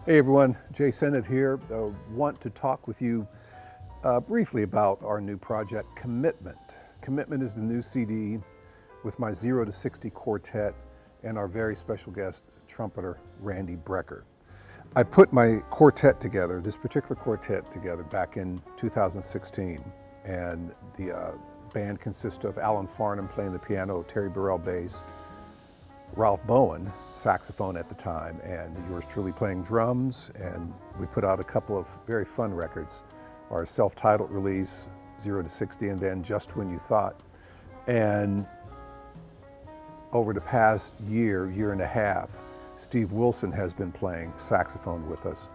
Hey everyone, Jae Sinnett here. Want to talk with you briefly about our new project, Commitment. Commitment is the new CD with my 0 to 60 Quartet and our very special guest, trumpeter Randy Brecker. I put my quartet together, this particular quartet together back in 2016, and the band consists of Alan Farnham playing the piano, Terry Burrell bass, Ralph Bowen, saxophone at the time, and yours truly playing drums. And we put out a couple of very fun records, our self-titled release, 0 to 60, and then Just When You Thought. And over the past year and a half, Steve Wilson has been playing saxophone with us.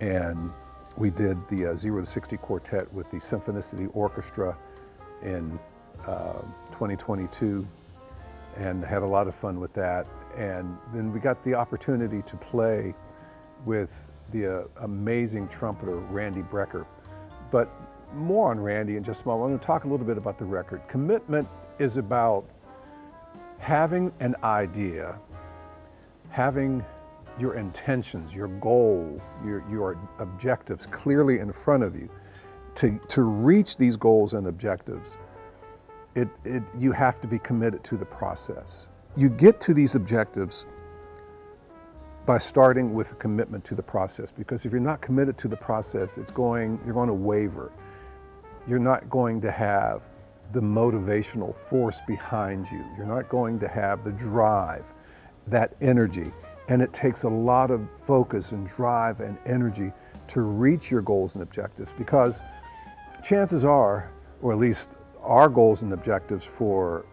And we did the 0 to 60 Quartet with the Symphonicity Orchestra in 2022. And had a lot of fun with that. And then we got the opportunity to play with the amazing trumpeter, Randy Brecker. But more on Randy in just a moment. I'm going to talk a little bit about the record. Commitment is about having an idea, having your intentions, your goal, your objectives clearly in front of you. To reach these goals and objectives, you have to be committed to the process. You get to these objectives by starting with a commitment to the process, because if you're not committed to the process, you're going to waver. You're not going to have the motivational force behind you. You're not going to have the drive, that energy. And it takes a lot of focus and drive and energy to reach your goals and objectives, because chances are, or at least our goals and objectives for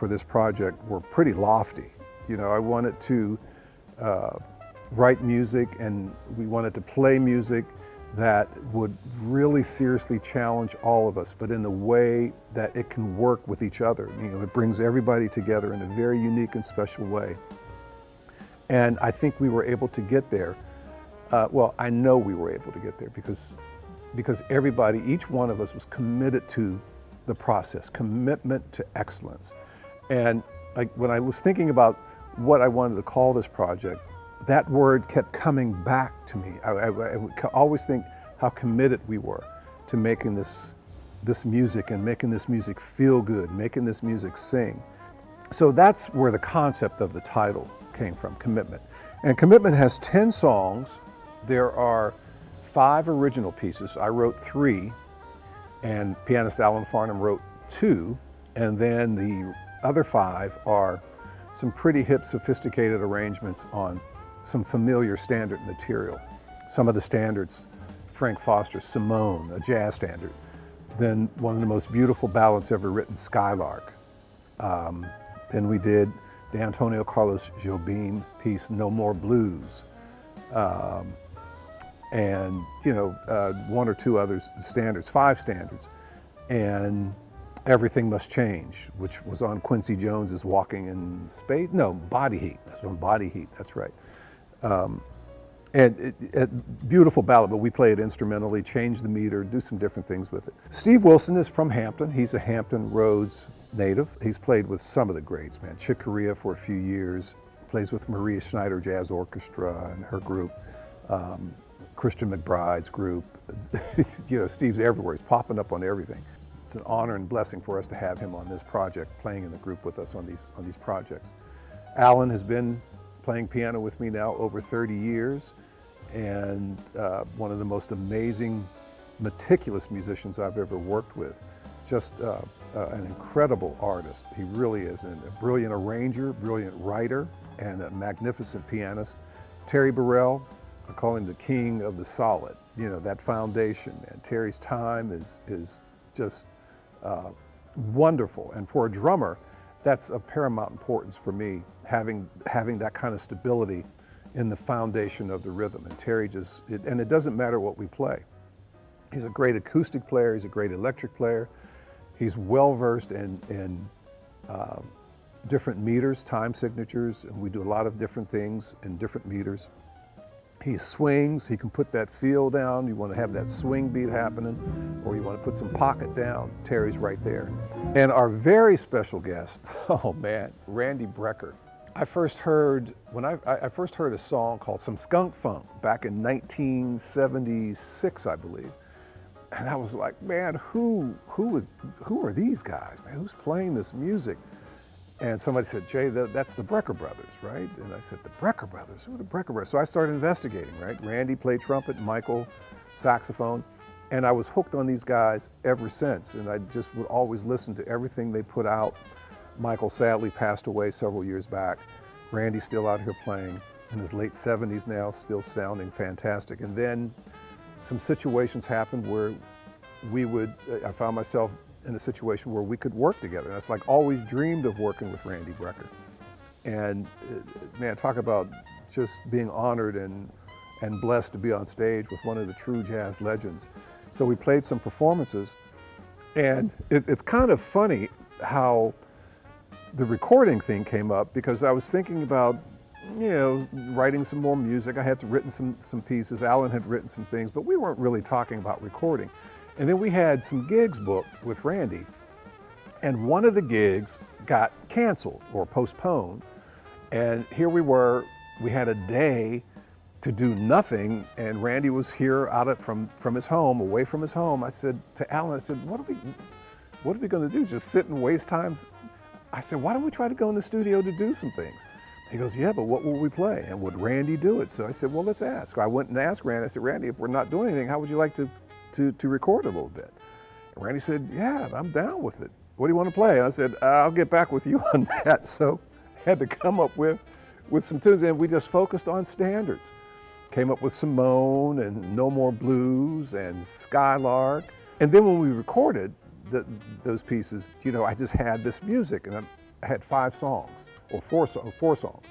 this project were pretty lofty. You know, I wanted to write music, and we wanted to play music that would really seriously challenge all of us, but in a way that it can work with each other. You know, it brings everybody together in a very unique and special way. And I think we were able to get there. Well, I know we were able to get there because everybody, each one of us was committed to the process, commitment to excellence. And when I was thinking about what I wanted to call this project, that word kept coming back to me. I would always think how committed we were to making this music and making this music feel good, making this music sing. So that's where the concept of the title came from, Commitment. And Commitment has 10 songs. There are 5 original pieces. I wrote 3. And pianist Alan Farnham wrote 2, and then the other 5 are some pretty hip, sophisticated arrangements on some familiar standard material. Some of the standards, Frank Foster's Simone, a jazz standard. Then one of the most beautiful ballads ever written, Skylark. Then we did the Antonio Carlos Jobim piece, No More Blues. And 1 or 2 other standards, 5 standards, and Everything Must Change, which was on Quincy Jones's Walking in Space, Body Heat. That's on Body Heat. That's right. And beautiful ballad, but we play it instrumentally, change the meter, do some different things with it. Steve Wilson is from Hampton. He's a Hampton Roads native. He's played with some of the greats, man. Chick Corea for a few years. Plays with Maria Schneider Jazz Orchestra and her group. Christian McBride's group. Steve's everywhere. He's popping up on everything. It's an honor and blessing for us to have him on this project, playing in the group with us on these projects. Alan has been playing piano with me now over 30 years, and one of the most amazing, meticulous musicians I've ever worked with. Just an incredible artist. He really is, and a brilliant arranger, brilliant writer, and a magnificent pianist. Terry Burrell, I call him the king of the solid. That foundation, man. Terry's time is just wonderful. And for a drummer, that's of paramount importance for me, having that kind of stability in the foundation of the rhythm. And Terry and it doesn't matter what we play. He's a great acoustic player, he's a great electric player. He's well-versed in different meters, time signatures, and we do a lot of different things in different meters. He swings, he can put that feel down. You want to have that swing beat happening, or you want to put some pocket down, Terry's right there. And our very special guest, oh man, Randy Brecker. I first heard, I first heard a song called Some Skunk Funk back in 1976, I believe. And I was like, man, who are these guys, man? Who's playing this music? And somebody said, Jay, that's the Brecker brothers, right? And I said, the Brecker brothers? Who are the Brecker brothers? So I started investigating, right? Randy played trumpet, Michael saxophone, and I was hooked on these guys ever since. And I just would always listen to everything they put out. Michael sadly passed away several years back. Randy's still out here playing in his late 70s now, still sounding fantastic. And then some situations happened where I found myself in a situation where we could work together. And it's like always dreamed of working with Randy Brecker. And man, talk about just being honored and blessed to be on stage with one of the true jazz legends. So we played some performances, and it's kind of funny how the recording thing came up, because I was thinking about, writing some more music. I had written some pieces, Alan had written some things, but we weren't really talking about recording. And then we had some gigs booked with Randy, and one of the gigs got canceled or postponed. And here we were, we had a day to do nothing, and Randy was here from his home, away from his home. I said to Alan, I said, what are we gonna do, just sit and waste time? I said, why don't we try to go in the studio to do some things? He goes, yeah, but what will we play? And would Randy do it? So I said, well, let's ask. I went and asked Randy, I said, Randy, if we're not doing anything, how would you like to record a little bit? And Randy said, yeah, I'm down with it. What do you want to play? And I said, I'll get back with you on that. So I had to come up with some tunes, and we just focused on standards. Came up with Simone and No More Blues and Skylark. And then when we recorded those pieces, I just had this music, and I had 5 songs or 4 songs.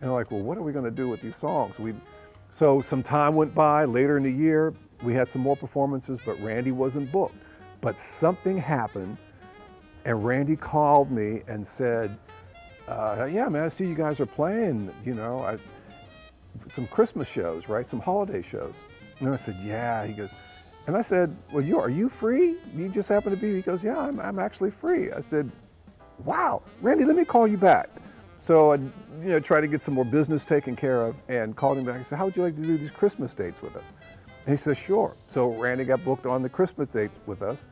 And I'm like, well, what are we going to do with these songs? So some time went by. Later in the year, we had some more performances, but Randy wasn't booked. But something happened, and Randy called me and said, yeah, man, I see you guys are playing, some Christmas shows, right? Some holiday shows. And I said, yeah. He goes, and I said, well, are you free? You just happen to be? He goes, yeah, I'm actually free. I said, wow, Randy, let me call you back. So I tried to get some more business taken care of and called him back. I said, how would you like to do these Christmas dates with us? And he said, sure. So Randy got booked on the Christmas dates with us.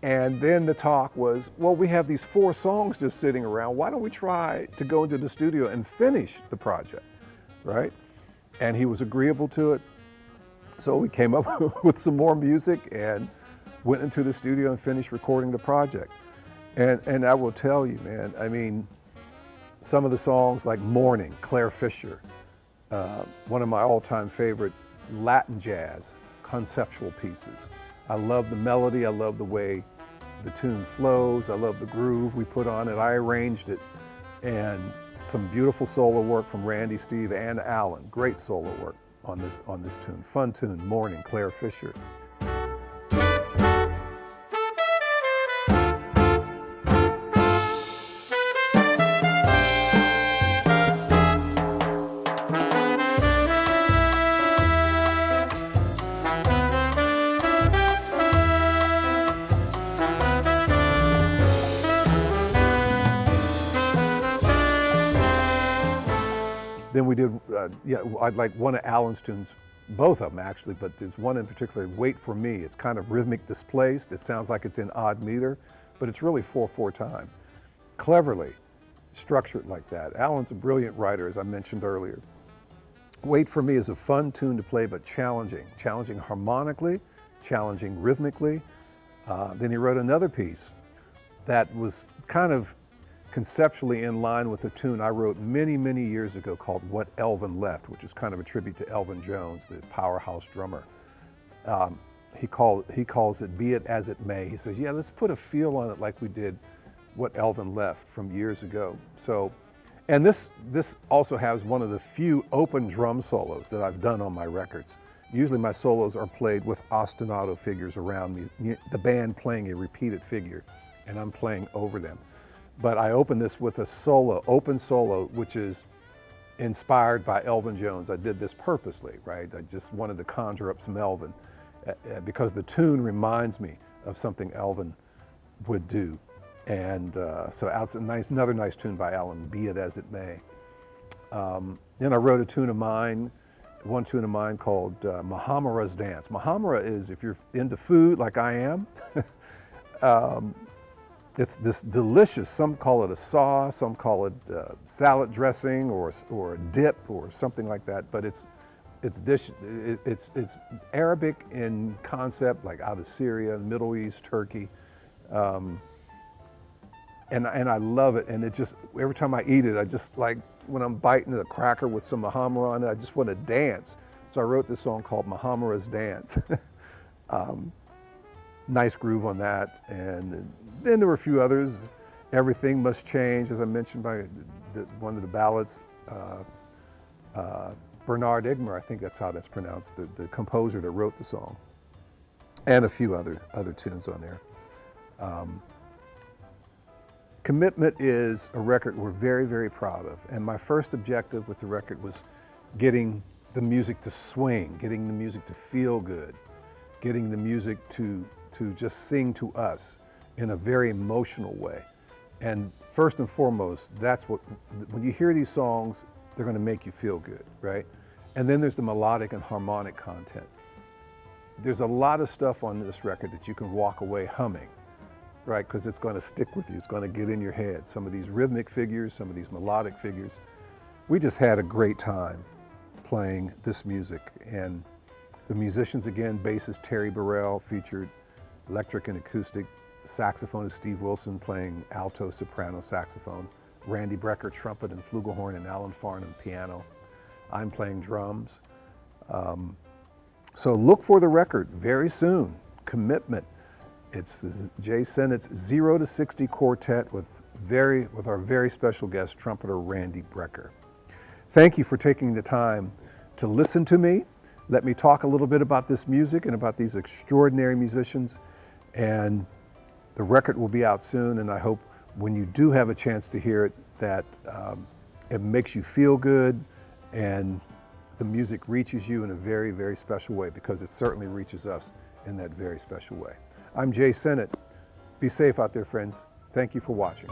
And then the talk was, well, we have these 4 songs just sitting around. Why don't we try to go into the studio and finish the project, right? And he was agreeable to it. So we came up with some more music and went into the studio and finished recording the project. And I will tell you, man, I mean, some of the songs like Morning, Claire Fisher, one of my all-time favorite Latin jazz conceptual pieces. I love the melody, I love the way the tune flows, I love the groove we put on it. I arranged it, and some beautiful solo work from Randy, Steve, and Alan. Great solo work on this tune. Fun tune, Morning, Claire Fisher. Then we did, I'd like one of Alan's tunes, both of them actually, but there's one in particular, Wait For Me. It's kind of rhythmic displaced. It sounds like it's in odd meter, but it's really 4/4 time. Cleverly structured like that. Alan's a brilliant writer, as I mentioned earlier. Wait For Me is a fun tune to play, but challenging harmonically, challenging rhythmically. Then he wrote another piece that was kind of conceptually in line with a tune I wrote many, many years ago called What Elvin Left, which is kind of a tribute to Elvin Jones, the powerhouse drummer. He calls it Be It As It May. He says, yeah, let's put a feel on it like we did What Elvin Left from years ago. So, and this also has one of the few open drum solos that I've done on my records. Usually my solos are played with ostinato figures around me, the band playing a repeated figure, and I'm playing over them. But I opened this with a solo, open solo, which is inspired by Elvin Jones. I did this purposely, right? I just wanted to conjure up some Elvin because the tune reminds me of something Elvin would do. And so out, another nice tune by Alan, Be It As It May. Then I wrote one tune of mine called Mahamara's Dance. Mahamara is, if you're into food like I am, it's this delicious, some call it a sauce, some call it salad dressing or a dip or something like that, but it's Arabic in concept, like out of Syria, Middle East, Turkey. And I love it, and it just, every time I eat it, I just like, when I'm biting a cracker with some mahamara on it, I just want to dance. So I wrote this song called Mahamara's Dance. Nice groove on that. And then there were a few others. Everything Must Change, as I mentioned, by one of the ballads. Bernard Igmer, I think that's how that's pronounced, the composer that wrote the song. And a few other tunes on there. Commitment is a record we're very, very proud of. And my first objective with the record was getting the music to swing, getting the music to feel good, getting the music to just sing to us in a very emotional way. And first and foremost, that's what, when you hear these songs, they're going to make you feel good, right? And then there's the melodic and harmonic content. There's a lot of stuff on this record that you can walk away humming, right? Because it's going to stick with you. It's going to get in your head. Some of these rhythmic figures, some of these melodic figures. We just had a great time playing this music. And the musicians, again, bassist Terry Burrell featured electric and acoustic, saxophonist Steve Wilson playing alto, soprano saxophone, Randy Brecker trumpet and flugelhorn, and Alan Farnham piano. I'm playing drums. So look for the record very soon. Commitment. It's Jae Sinnett's 0 to 60 Quartet with our very special guest, trumpeter Randy Brecker. Thank you for taking the time to listen to me. Let me talk a little bit about this music and about these extraordinary musicians. And the record will be out soon, and I hope when you do have a chance to hear it, that it makes you feel good and the music reaches you in a very, very special way, because it certainly reaches us in that very special way. I'm Jae Sinnett. Be safe out there, friends. Thank you for watching.